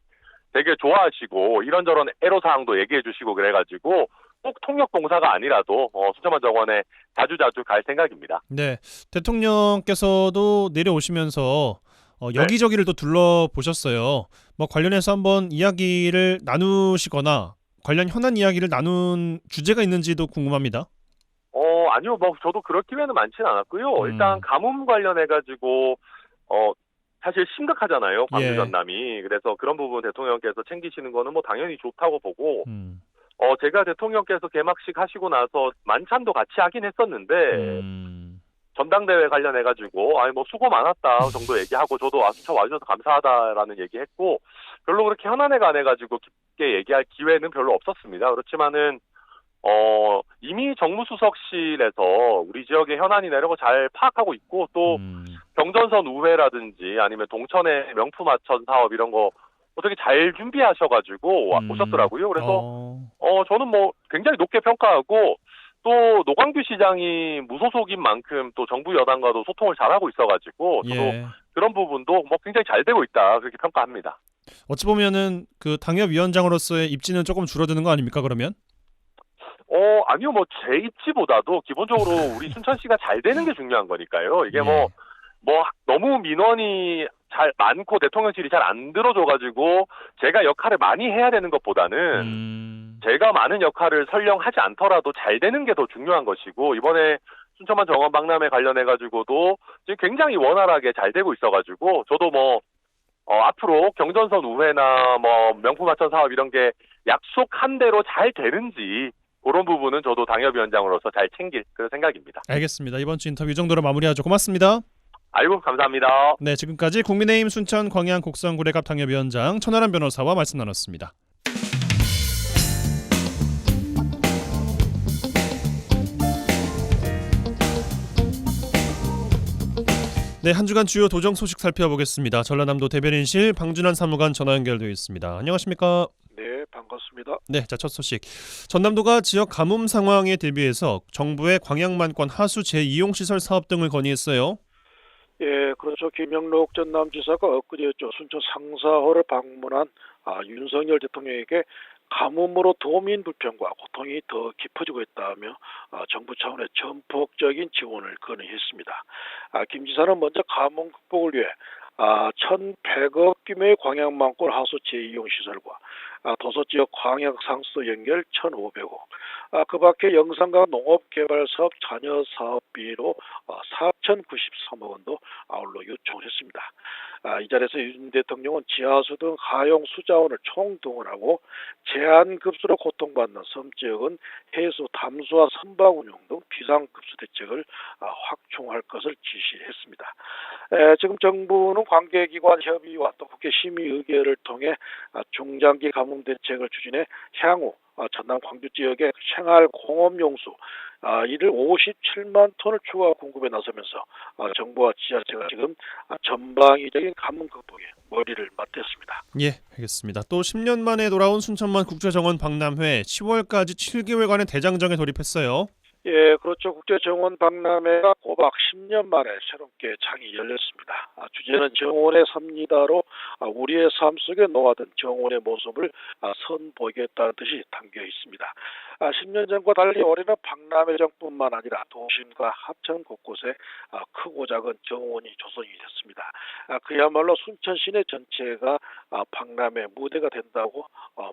되게 좋아하시고 이런저런 애로사항도 얘기해 주시고 그래가지고 꼭 통역봉사가 아니라도 순천만 정원에 자주자주 갈 생각입니다. 네. 대통령께서도 내려오시면서 여기저기를 또 둘러보셨어요. 뭐 관련해서 한번 이야기를 나누시거나 관련 현안 이야기를 나눈 주제가 있는지도 궁금합니다. 아니요. 뭐 저도 그럴 기회는 많지는 않았고요. 일단 가뭄 관련해가지고 사실 심각하잖아요. 광주 전남이. 그래서 그런 부분 대통령께서 챙기시는 거는 뭐 당연히 좋다고 보고 제가 대통령께서 개막식 하시고 나서 만찬도 같이 하긴 했었는데 전당대회 관련해가지고 뭐 수고 많았다 정도 얘기하고 저도 순천 와주셔서 감사하다라는 얘기했고 별로 그렇게 현안에 관해가지고 깊게 얘기할 기회는 별로 없었습니다. 그렇지만은 이미 정무수석실에서 우리 지역의 현안이나 이런 거 잘 파악하고 있고 또 경전선 우회라든지 아니면 동천의 명품하천 사업 이런 거 어떻게 잘 준비하셔가지고 오셨더라고요. 그래서 저는 뭐 굉장히 높게 평가하고 또 노광규 시장이 무소속인 만큼 또 정부 여당과도 소통을 잘하고 있어가지고 저도 그런 부분도 뭐 굉장히 잘 되고 있다 그렇게 평가합니다. 어찌 보면은 그 당협위원장으로서의 입지는 조금 줄어드는 거 아닙니까 그러면? 아니요, 뭐 제 입지보다도 기본적으로 우리 순천시가 잘 되는 게 중요한 거니까요. 이게 뭐 뭐 너무 민원이 잘 많고 대통령실이 잘 안 들어줘가지고 제가 역할을 많이 해야 되는 것보다는 제가 많은 역할을 설령 하지 않더라도 잘 되는 게 더 중요한 것이고, 이번에 순천만 정원 박람회 관련해가지고도 지금 굉장히 원활하게 잘 되고 있어가지고, 저도 앞으로 경전선 우회나 명품 하천 사업 이런 게 약속한 대로 잘 되는지 그런 부분은 저도 당협위원장으로서 잘 챙길 그런 생각입니다. 알겠습니다. 이번 주 인터뷰 이 정도로 마무리하죠. 고맙습니다. 아이고, 감사합니다. 네, 지금까지 국민의힘 순천 광양 곡성구례갑 당협위원장 천하람 변호사와 말씀 나눴습니다. 네, 한 주간 주요 도정 소식 살펴보겠습니다. 전라남도 대변인실 방준환 사무관 전화 연결되어 있습니다. 안녕하십니까? 네, 반갑습니다. 네, 자, 첫 소식. 전남도가 지역 가뭄 상황에 대비해서 정부의 광양만권 하수 재이용시설 사업 등을 건의했어요. 예, 그렇죠. 김영록 전남지사가 엊그제였죠. 순천 상사호를 방문한 윤석열 대통령에게 가뭄으로 도민 불평과 고통이 더 깊어지고 있다며 정부 차원의 전폭적인 지원을 건의했습니다. 김 지사는 먼저 가뭄 극복을 위해 1,100억 규모의 광양만권 하수 재이용 시설과 도서지역 광역 상수 연결 1,500억, 그 밖에 영산강 농업개발사업 잔여 사업비로 4,093억 원도 아울러 요청을 했습니다. 이 자리에서 윤 대통령은 지하수 등 하용 수자원을 총동원하고 제한급수로 고통받는 섬지역은 해수 담수와 선박 운영 등 비상급수 대책을 확충할 것을 지시했습니다. 지금 정부는 관계기관 협의와 또 국회 심의 의결을 통해 중장기 가뭄 대책을 추진해 향후 전남 광주 지역의 생활 공업용수 이를 57만 톤을 추가 공급에 나서면서 정부와 지자체가 지금 전방위적인 가뭄 극복에 머리를 맞댔습니다. 예, 알겠습니다. 또 10년 만에 돌아온 순천만 국제정원 박람회 10월까지 7개월간의 대장정에 돌입했어요. 예, 그렇죠. 국제정원 박람회가 꼬박 10년 만에 새롭게 창이 열렸습니다. 주제는 정원의 삽니다로 우리의 삶 속에 녹아든 정원의 모습을 선보이겠다는 뜻이 담겨 있습니다. 10년 전과 달리 올해는 박람회장뿐만 아니라 도심과 하천 곳곳에 크고 작은 정원이 조성이 됐습니다. 그야말로 순천 시내 전체가 박람회 무대가 된다고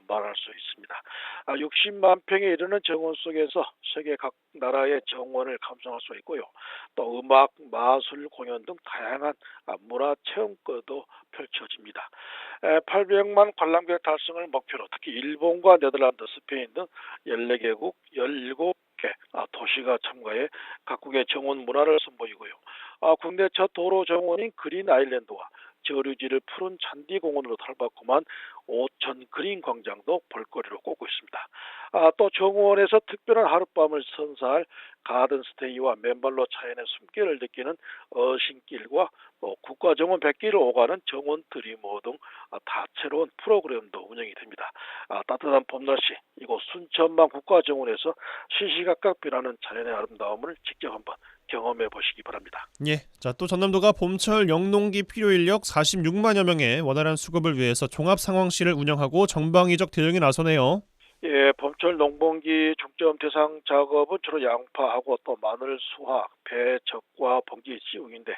말할 수 있습니다. 60만 평에 이르는 정원 속에서 세계 각 나라의 정원을 감상할 수 있고요. 또 음악, 마술, 공연 등 다양한 문화 체험권도 펼쳐집니다. 800만 관람객 달성을 목표로 특히 일본과 네덜란드, 스페인 등 14개국 17개 도시가 참가해 각국의 정원 문화를 선보이고요. 국내 첫 도로 정원인 그린 아일랜드와 저류지를 푸른 잔디공원으로 탈바꿈한 오천 그린 광장도 볼거리로 꼽고 있습니다. 또 정원에서 특별한 하룻밤을 선사할 가든스테이와 맨발로 자연의 숨결을 느끼는 어신길과 국가정원 100길을 오가는 정원 드리머 등 다채로운 프로그램도 운영이 됩니다. 따뜻한 봄날씨 이곳 순천만 국가정원에서 시시각각 변하는 자연의 아름다움을 직접 한번 경험해 보시기 바랍니다. 예, 자, 또 전남도가 봄철 영농기 필요 인력 46만여 명의 원활한 수급을 위해서 종합 상황실을 운영하고 정방위적 대응에 나서네요. 예, 봄철 농번기 중점 대상 작업은 주로 양파하고 또 마늘, 수확, 배, 적과 봉지 씌우기인데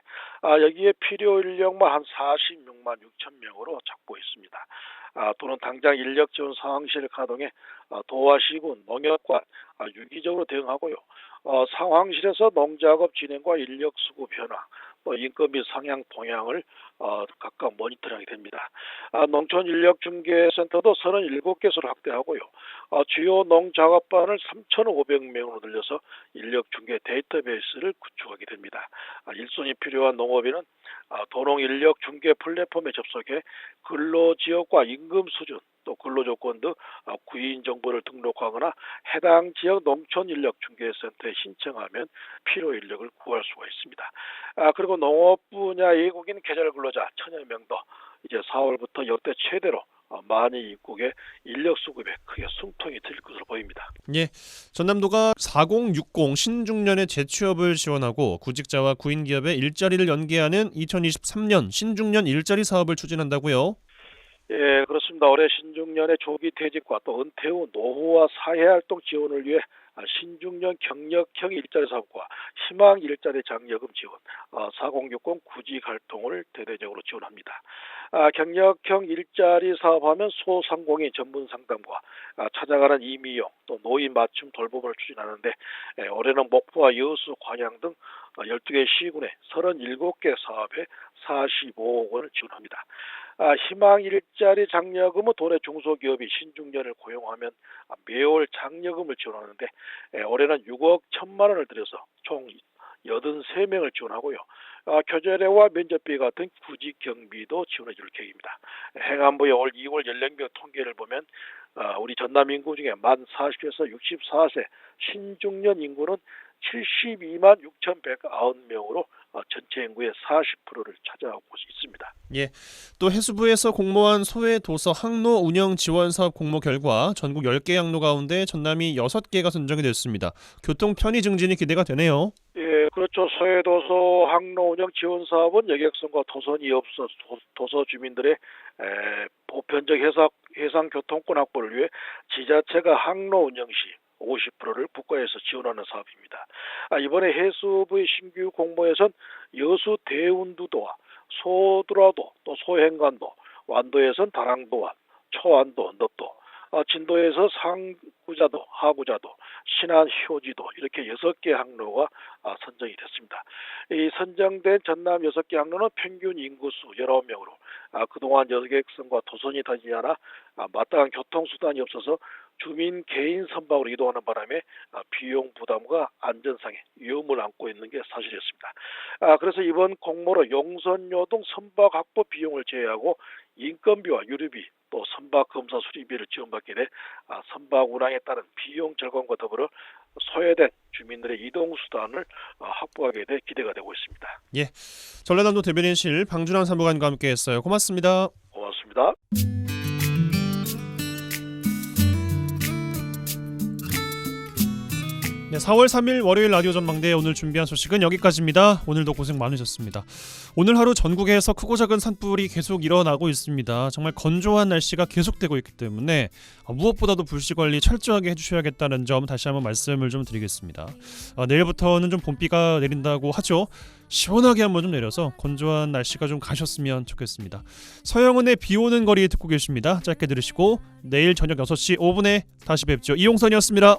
여기에 필요 인력만 한 46만 6천 명으로 잡고 있습니다. 또는 당장 인력 지원 상황실을 가동해 도화시군, 농협관 유기적으로 대응하고요. 상황실에서 농작업 진행과 인력 수급 변화, 또 인건비 상향 동향을 각각 모니터링이 됩니다. 농촌인력중개센터도 37개소를 확대하고요. 주요 농작업반을 3,500명으로 늘려서 인력중개 데이터베이스를 구축하게 됩니다. 일손이 필요한 농업인은 도농인력중개 플랫폼에 접속해 근로지역과 임금 수준, 또 근로조건 등 구인 정보를 등록하거나 해당 지역 농촌인력중개센터에 신청하면 필요 인력을 구할 수가 있습니다. 그리고 농업 분야 외국인 계절 근로자 1,000여 명도 이제 4월부터 역대 최대로 많이 입국해 인력 수급에 크게 숨통이 트일 것으로 보입니다. 예, 전남도가 4060 신중년의 재취업을 지원하고 구직자와 구인기업의 일자리를 연계하는 2023년 신중년 일자리 사업을 추진한다고요? 예, 그렇습니다. 올해 신중년의 조기 퇴직과 또 은퇴 후 노후와 사회활동 지원을 위해 신중년 경력형 일자리 사업과 희망 일자리 장려금 지원, 4060 구직 활동을 대대적으로 지원합니다. 경력형 일자리 사업하면 소상공인 전문 상담과 찾아가는 임의용 또 노인 맞춤 돌봄을 추진하는데 올해는 목포와 여수, 광양 등 12개 시군에 37개 사업에 45억 원을 지원합니다. 희망 일자리 장려금은 도내 중소기업이 신중년을 고용하면 매월 장려금을 지원하는데 올해는 6억 1천만 원을 들여서 총 83명을 지원하고요. 교재료와 면접비 같은 구직 경비도 지원해 줄 계획입니다. 행안부의 올 2월 연령별 통계를 보면 우리 전남 인구 중에 만 40에서 64세 신중년 인구는 72만 6,109명으로 전체 인구의 40%를 차지하고 있습니다. 예, 또 해수부에서 공모한 소외도서 항로 운영 지원 사업 공모 결과 전국 10개 항로 가운데 전남이 6개가 선정이 됐습니다. 교통 편의 증진이 기대가 되네요. 예, 그렇죠. 소외도서 항로 운영 지원 사업은 여객선과 도선이 없어 도서 주민들의 보편적 해상 교통권 확보를 위해 지자체가 항로 운영 시 50%를 국가에서 지원하는 사업입니다. 이번에 해수부의 신규 공모에선 여수 대운두도와 소두라도 또 소행관도, 완도에선 다랑도와 초안도, 넙도, 진도에서 상구자도, 하구자도, 신안 효지도 이렇게 6개 항로가 선정이 됐습니다. 이 선정된 전남 6개 항로는 평균 인구수 19명으로 그동안 여객선과 도선이 다니지 않아 마땅한 교통수단이 없어서 주민 개인 선박으로 이동하는 바람에 비용 부담과 안전상의 위험을 안고 있는 게 사실이었습니다. 그래서 이번 공모로 용선요동 선박 확보 비용을 제외하고 인건비와 유류비 또 선박 검사 수리비를 지원받게 돼 선박 운항에 따른 비용 절감과 더불어 소외된 주민들의 이동 수단을 확보하게 돼 기대가 되고 있습니다. 예, 전라남도 대변인실 방준환 사무관과 함께했어요. 고맙습니다. 고맙습니다. 네, 4월 3일 월요일 라디오 전망대 오늘 준비한 소식은 여기까지입니다. 오늘도 고생 많으셨습니다. 오늘 하루 전국에서 크고 작은 산불이 계속 일어나고 있습니다. 정말 건조한 날씨가 계속되고 있기 때문에 무엇보다도 불씨관리 철저하게 해주셔야겠다는 점 다시 한번 말씀을 좀 드리겠습니다. 내일부터는 좀 봄비가 내린다고 하죠. 시원하게 한번 좀 내려서 건조한 날씨가 좀 가셨으면 좋겠습니다. 서영은의 비오는 거리 듣고 계십니다. 짧게 들으시고 내일 저녁 6시 5분에 다시 뵙죠. 이용선이었습니다.